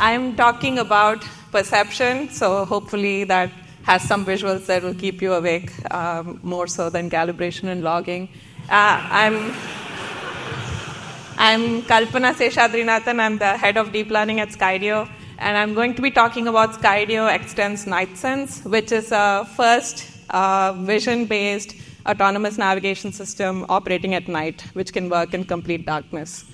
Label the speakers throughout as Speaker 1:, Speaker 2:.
Speaker 1: I'm talking about perception, so hopefully that has some visuals that will keep you awake, more so than calibration and logging. I'm Kalpana Seshadrinathan. I'm the head of deep learning at Skydio, and I'm going to be talking about Skydio X10's NightSense, which is a first vision-based autonomous navigation system operating at night, which can work in complete darkness.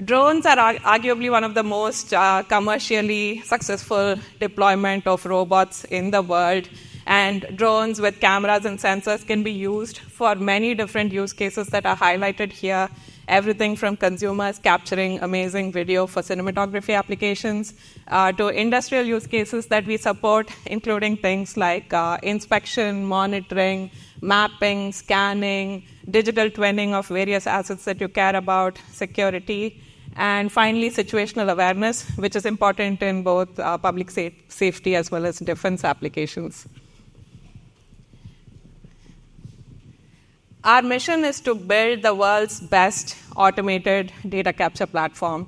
Speaker 1: Drones are arguably one of the most commercially successful deployment of robots in the world. And drones with cameras and sensors can be used for many different use cases that are highlighted here. Everything from consumers capturing amazing video for cinematography applications to industrial use cases that we support, including things like inspection, monitoring, mapping, scanning, digital twinning of various assets that you care about, security, and finally, situational awareness, which is important in both public safety as well as defense applications. Our mission is to build the world's best automated data capture platform.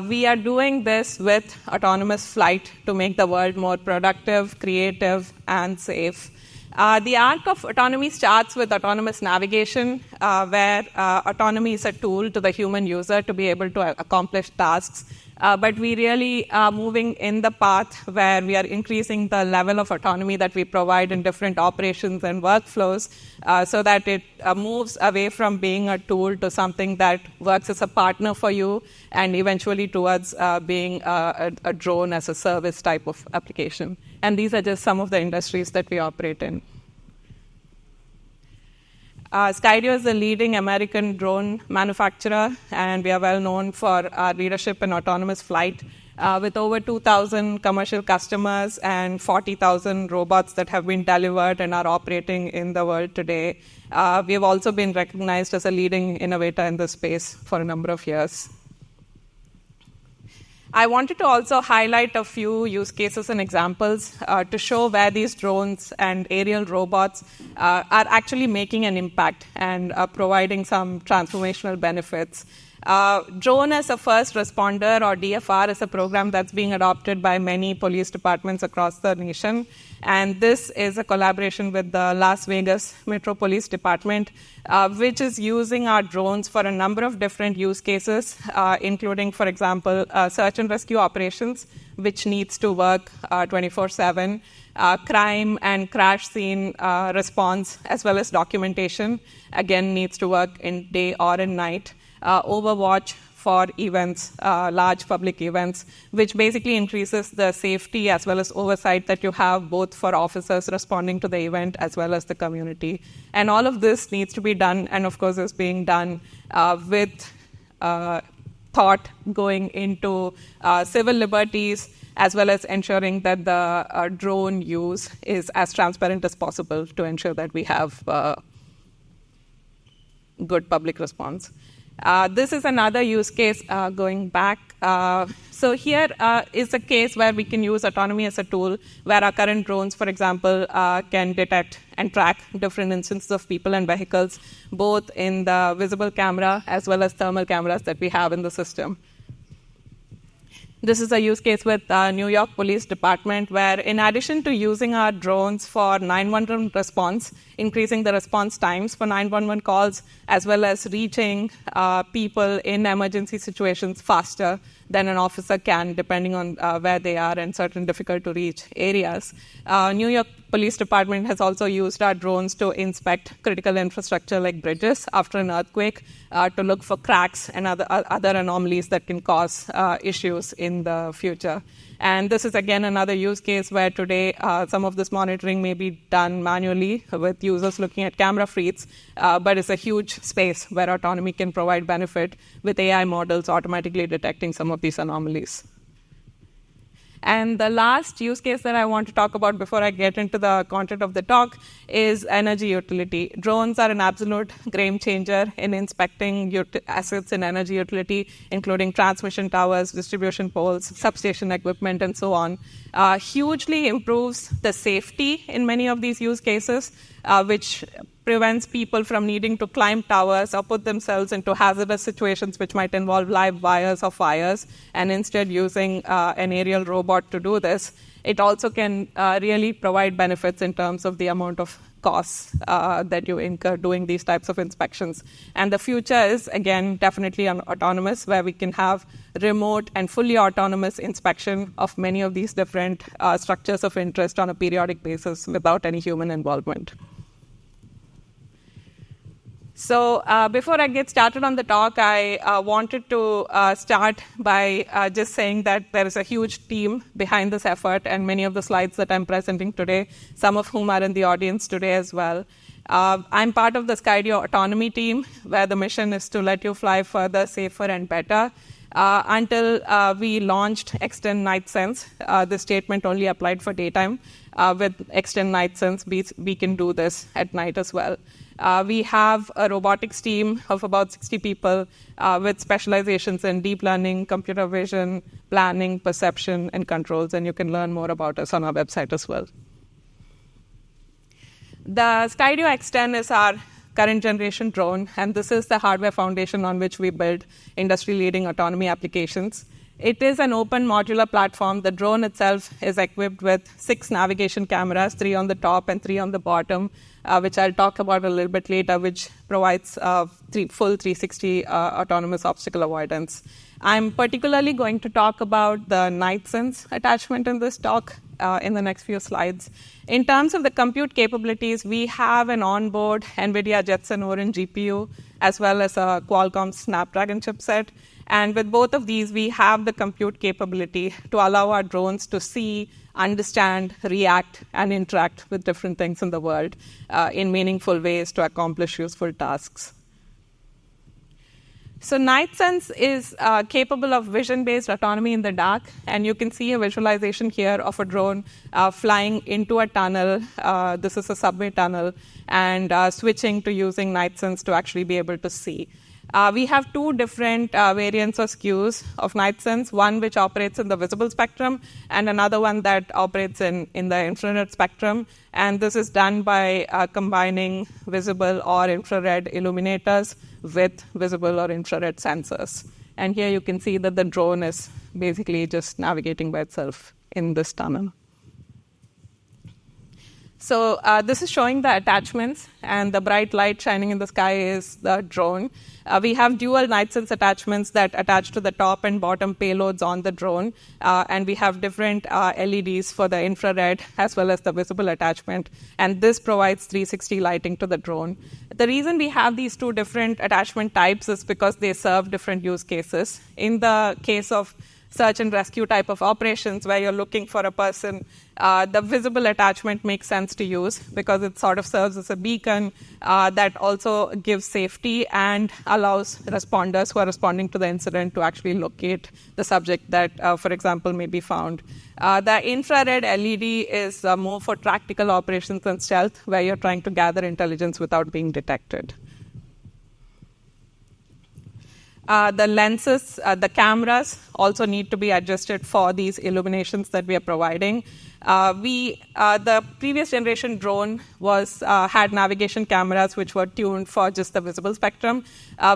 Speaker 1: We are doing this with autonomous flight to make the world more productive, creative, and safe. The arc of autonomy starts with autonomous navigation, where autonomy is a tool to the human user to be able to accomplish tasks. But we really are moving in the path where we are increasing the level of autonomy that we provide in different operations and workflows so that it moves away from being a tool to something that works as a partner for you and eventually towards being a drone as a service type of application. And these are just some of the industries that we operate in. Skydio is the leading American drone manufacturer, and we are well known for our leadership in autonomous flight, with over 2,000 commercial customers and 40,000 robots that have been delivered and are operating in the world today. We have also been recognized as a leading innovator in this space for a number of years. I wanted to also highlight a few use cases and examples to show where these drones and aerial robots are actually making an impact and providing some transformational benefits. Drone as a first responder, or DFR, is a program that's being adopted by many police departments across the nation. And this is a collaboration with the Las Vegas Metro Police Department, which is using our drones for a number of different use cases, including, for example, search and rescue operations, which needs to work 24/7, crime and crash scene response, as well as documentation, again, needs to work in day or in night. Overwatch for events, large public events, which basically increases the safety as well as oversight that you have both for officers responding to the event as well as the community. And all of this needs to be done, and of course is being done with thought going into civil liberties, as well as ensuring that the drone use is as transparent as possible to ensure that we have good public response. This is another use case going back. So here is a case where we can use autonomy as a tool, where our current drones, for example, can detect and track different instances of people and vehicles, both in the visible camera as well as thermal cameras that we have in the system. This is a use case with New York Police Department, where in addition to using our drones for 911 response, increasing the response times for 911 calls, as well as reaching people in emergency situations faster than an officer can, depending on where they are in certain difficult-to-reach areas. New York Police Department has also used our drones to inspect critical infrastructure like bridges after an earthquake to look for cracks and other anomalies that can cause issues in the future. And this is, again, another use case where today some of this monitoring may be done manually with users looking at camera feeds, but it's a huge space where autonomy can provide benefit with AI models automatically detecting some of these anomalies. And the last use case that I want to talk about before I get into the content of the talk is energy utility. Drones are an absolute game changer in inspecting assets in energy utility, including transmission towers, distribution poles, substation equipment, and so on. Hugely improves the safety in many of these use cases, which prevents people from needing to climb towers or put themselves into hazardous situations which might involve live wires or fires, and instead using an aerial robot to do this. It also can really provide benefits in terms of the amount of costs that you incur doing these types of inspections. And the future is, again, definitely autonomous, where we can have remote and fully autonomous inspection of many of these different structures of interest on a periodic basis without any human involvement. So before I get started on the talk, I wanted to start by just saying that there is a huge team behind this effort, and many of the slides that I'm presenting today, some of whom are in the audience today as well. I'm part of the Skydio autonomy team, where the mission is to let you fly further, safer, and better. Until we launched X10 NightSense, this statement only applied for daytime. With X10 NightSense, we can do this at night as well. We have a robotics team of about 60 people with specializations in deep learning, computer vision, planning, perception, and controls, and you can learn more about us on our website as well. The Skydio X10 is our current generation drone, and this is the hardware foundation on which we build industry-leading autonomy applications. It is an open modular platform. The drone itself is equipped with 6 navigation cameras, 3 on the top and 3 on the bottom, which I'll talk about a little bit later, which provides full 360 autonomous obstacle avoidance. I'm particularly going to talk about the NightSense attachment in this talk in the next few slides. In terms of the compute capabilities, we have an onboard NVIDIA Jetson Orin GPU, as well as a Qualcomm Snapdragon chipset. And with both of these, we have the compute capability to allow our drones to see, understand, react, and interact with different things in the world in meaningful ways to accomplish useful tasks. So NightSense is capable of vision-based autonomy in the dark, and you can see a visualization here of a drone flying into a tunnel. This is a subway tunnel, and switching to using NightSense to actually be able to see. We have 2 different variants or SKUs of NightSense, one which operates in the visible spectrum and another one that operates in the infrared spectrum. And this is done by combining visible or infrared illuminators with visible or infrared sensors. And here you can see that the drone is basically just navigating by itself in this tunnel. So this is showing the attachments, and the bright light shining in the sky is the drone. We have dual NightSense attachments that attach to the top and bottom payloads on the drone, and we have different LEDs for the infrared as well as the visible attachment, and this provides 360 lighting to the drone. The reason we have these 2 different attachment types is because they serve different use cases. In the case of search and rescue type of operations where you're looking for a person, the visible attachment makes sense to use because it sort of serves as a beacon that also gives safety and allows responders who are responding to the incident to actually locate the subject that, for example, may be found. The infrared LED is more for tactical operations and stealth, where you're trying to gather intelligence without being detected. The lenses, the cameras also need to be adjusted for these illuminations that we are providing. The previous generation drone had navigation cameras which were tuned for just the visible spectrum.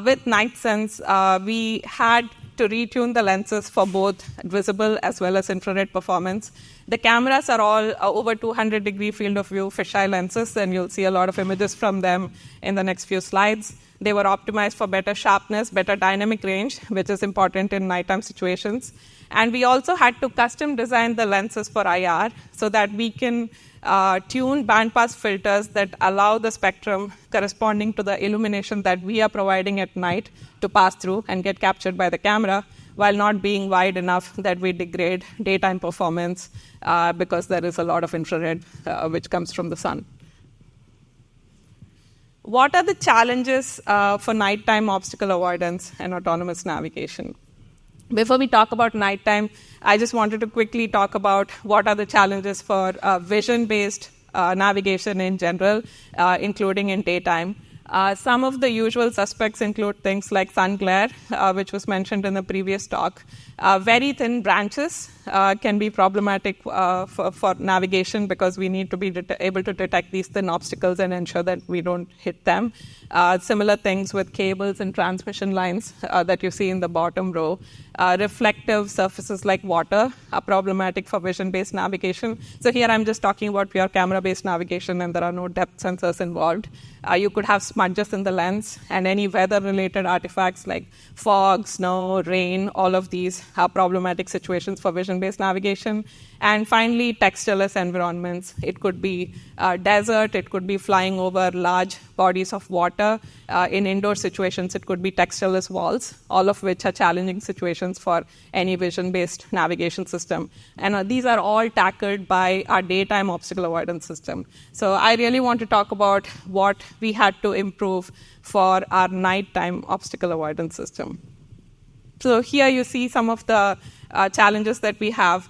Speaker 1: With NightSense, we had to retune the lenses for both visible as well as infrared performance. The cameras are all over 200-degree field of view fisheye lenses, and you'll see a lot of images from them in the next few slides. They were optimized for better sharpness, better dynamic range, which is important in nighttime situations. And we also had to custom design the lenses for IR so that we can tune bandpass filters that allow the spectrum corresponding to the illumination that we are providing at night to pass through and get captured by the camera, while not being wide enough that we degrade daytime performance because there is a lot of infrared which comes from the sun. What are the challenges for nighttime obstacle avoidance and autonomous navigation? Before we talk about nighttime, I just wanted to quickly talk about what are the challenges for vision-based navigation in general, including in daytime. Some of the usual suspects include things like sun glare, which was mentioned in the previous talk. Very thin branches can be problematic for navigation because we need to be able to detect these thin obstacles and ensure that we don't hit them. Similar things with cables and transmission lines that you see in the bottom row. Reflective surfaces like water are problematic for vision-based navigation. So here I'm just talking about pure camera-based navigation, and there are no depth sensors involved. You could have smudges in the lens, and any weather-related artifacts like fog, snow, rain, all of these are problematic situations for vision-based navigation. And finally, textureless environments. It could be desert, it could be flying over large bodies of water. In indoor situations, it could be textureless walls, all of which are challenging situations for any vision-based navigation system. And these are all tackled by our daytime obstacle avoidance system. So I really want to talk about what we had to improve for our nighttime obstacle avoidance system. So here you see some of the challenges that we have.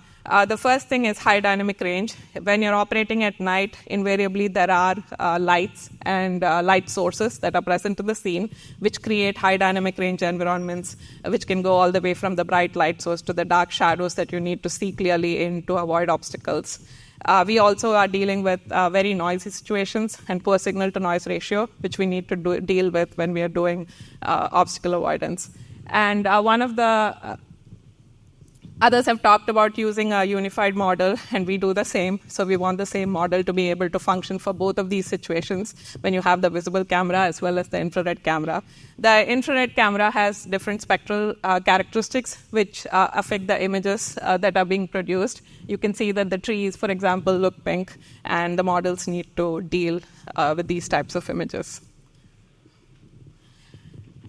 Speaker 1: The first thing is high dynamic range. When you're operating at night, invariably there are lights and light sources that are present in the scene, which create high dynamic range environments, which can go all the way from the bright light source to the dark shadows that you need to see clearly in to avoid obstacles. We also are dealing with very noisy situations and poor signal-to-noise ratio, which we need to deal with when we are doing obstacle avoidance. And one of the others have talked about using a unified model, and we do the same. So we want the same model to be able to function for both of these situations when you have the visible camera as well as the infrared camera. The infrared camera has different spectral characteristics which affect the images that are being produced. You can see that the trees, for example, look pink, and the models need to deal with these types of images.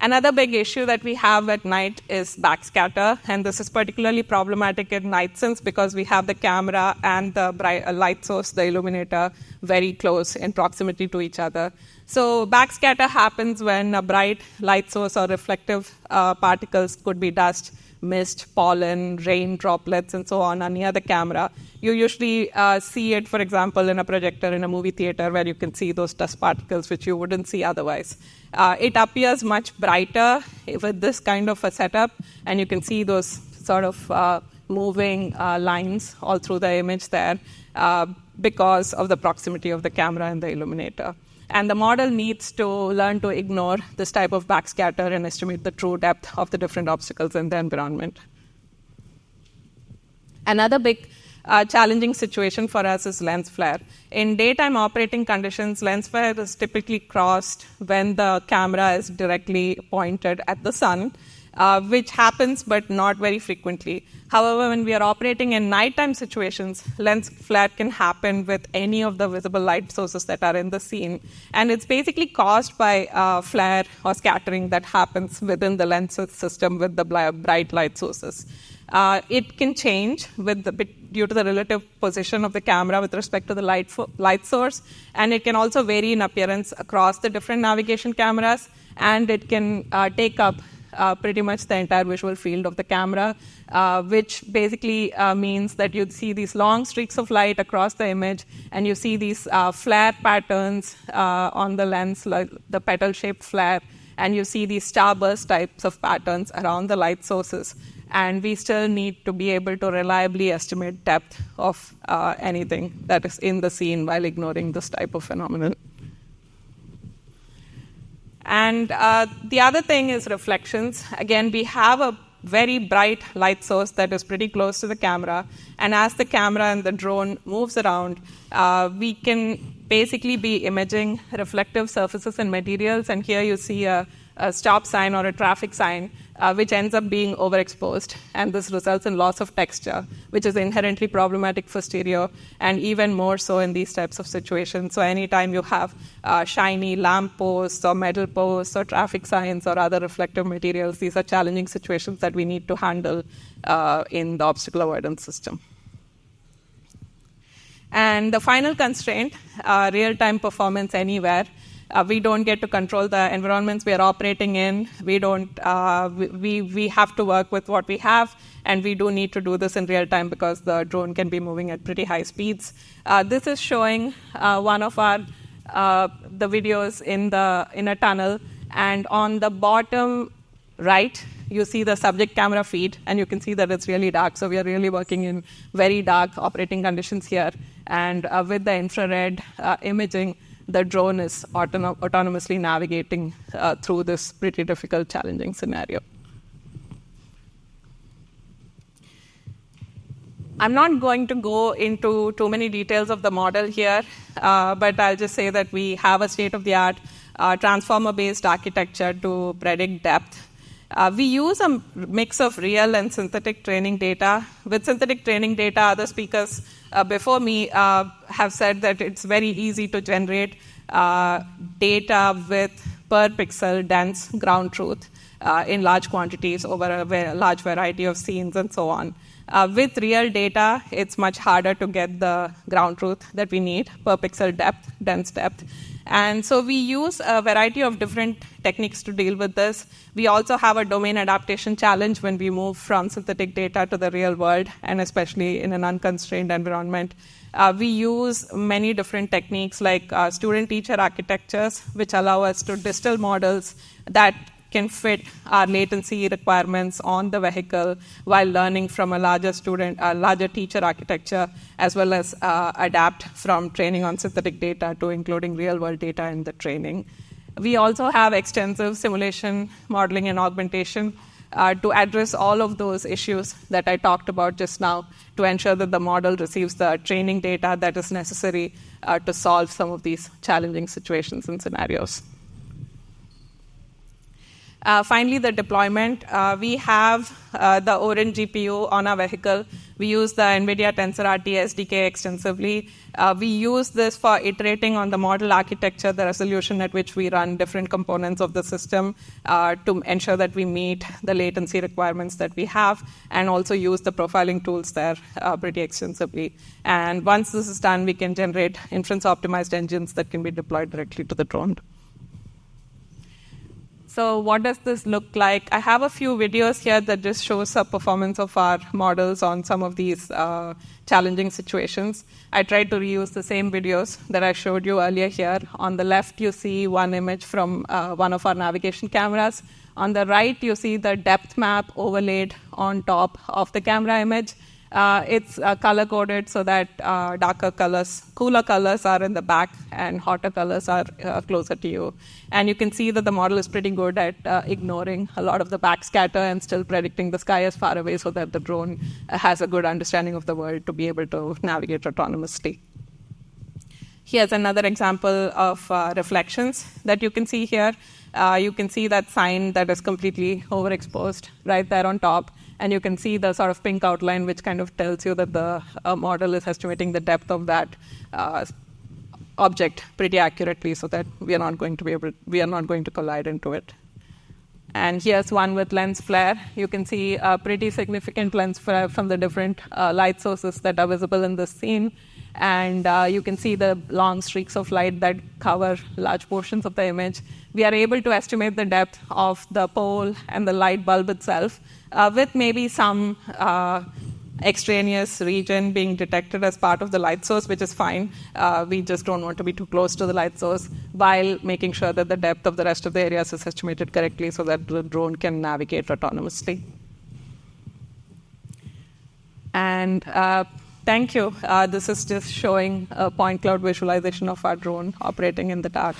Speaker 1: Another big issue that we have at night is backscatter, and this is particularly problematic in NightSense because we have the camera and the light source, the illuminator, very close in proximity to each other. So backscatter happens when a bright light source or reflective particles, could be dust, mist, pollen, rain droplets, and so on, are near the camera. You usually see it, for example, in a projector in a movie theater where you can see those dust particles which you wouldn't see otherwise. It appears much brighter with this kind of a setup, and you can see those sort of moving lines all through the image there because of the proximity of the camera and the illuminator. And the model needs to learn to ignore this type of backscatter and estimate the true depth of the different obstacles in the environment. Another big challenging situation for us is lens flare. In daytime operating conditions, lens flare is typically crossed when the camera is directly pointed at the sun, which happens but not very frequently. However, when we are operating in nighttime situations, lens flare can happen with any of the visible light sources that are in the scene. And it's basically caused by flare or scattering that happens within the lens system with the bright light sources. It can change due to the relative position of the camera with respect to the light source, and it can also vary in appearance across the different navigation cameras, and it can take up pretty much the entire visual field of the camera, which basically means that you see these long streaks of light across the image, and you see these flare patterns on the lens, like the petal-shaped flare, and you see these starburst types of patterns around the light sources. And we still need to be able to reliably estimate depth of anything that is in the scene while ignoring this type of phenomenon. And the other thing is reflections. Again, we have a very bright light source that is pretty close to the camera, and as the camera and the drone moves around, we can basically be imaging reflective surfaces and materials, and here you see a stop sign or a traffic sign, which ends up being overexposed, and this results in loss of texture, which is inherently problematic for stereo, and even more so in these types of situations. So anytime you have shiny lamp posts or metal posts or traffic signs or other reflective materials, these are challenging situations that we need to handle in the obstacle avoidance system. And the final constraint, real-time performance anywhere. We don't get to control the environments we are operating in. We have to work with what we have, and we do need to do this in real time because the drone can be moving at pretty high speeds. This is showing one of our the videos in a tunnel, and on the bottom right, you see the subject camera feed, and you can see that it's really dark. So we are really working in very dark operating conditions here. And with the infrared imaging, the drone is autonomously navigating through this pretty difficult, challenging scenario. I'm not going to go into too many details of the model here, but I'll just say that we have a state-of-the-art transformer-based architecture to predict depth. We use a mix of real and synthetic training data. With synthetic training data, other speakers before me have said that it's very easy to generate data with per pixel dense ground truth in large quantities over a large variety of scenes and so on. With real data, it's much harder to get the ground truth that we need, per pixel depth, dense depth. And so we use a variety of different techniques to deal with this. We also have a domain adaptation challenge when we move from synthetic data to the real world, and especially in an unconstrained environment. We use many different techniques like student-teacher architectures, which allow us to distill models that can fit our latency requirements on the vehicle while learning from a larger teacher architecture, as well as adapt from training on synthetic data to including real-world data in the training. We also have extensive simulation, modeling, and augmentation to address all of those issues that I talked about just now, to ensure that the model receives the training data that is necessary to solve some of these challenging situations and scenarios. Finally, the deployment. We have the Orin GPU on our vehicle. We use the NVIDIA TensorRT SDK extensively. We use this for iterating on the model architecture, the resolution at which we run different components of the system to ensure that we meet the latency requirements that we have, and also use the profiling tools there pretty extensively. And once this is done, we can generate inference-optimized engines that can be deployed directly to the drone. So what does this look like? I have a few videos here that just shows the performance of our models on some of these challenging situations. I tried to reuse the same videos that I showed you earlier here. On the left, you see one image from one of our navigation cameras. On the right, you see the depth map overlaid on top of the camera image. It's color-coded so that darker colors, cooler colors are in the back, and hotter colors are closer to you. And you can see that the model is pretty good at ignoring a lot of the backscatter and still predicting the sky as far away so that the drone has a good understanding of the world to be able to navigate autonomously. Here's another example of reflections that you can see here. You can see that sign that is completely overexposed right there on top. And you can see the sort of pink outline, which kind of tells you that the model is estimating the depth of that object pretty accurately, so that we are not going to collide into it. And here's one with lens flare. You can see a pretty significant lens flare from the different light sources that are visible in this scene. And you can see the long streaks of light that cover large portions of the image. We are able to estimate the depth of the pole and the light bulb itself, with maybe some extraneous region being detected as part of the light source, which is fine. We just don't want to be too close to the light source, while making sure that the depth of the rest of the areas is estimated correctly so that the drone can navigate autonomously. And thank you. This is just showing a point cloud visualization of our drone operating in the dark.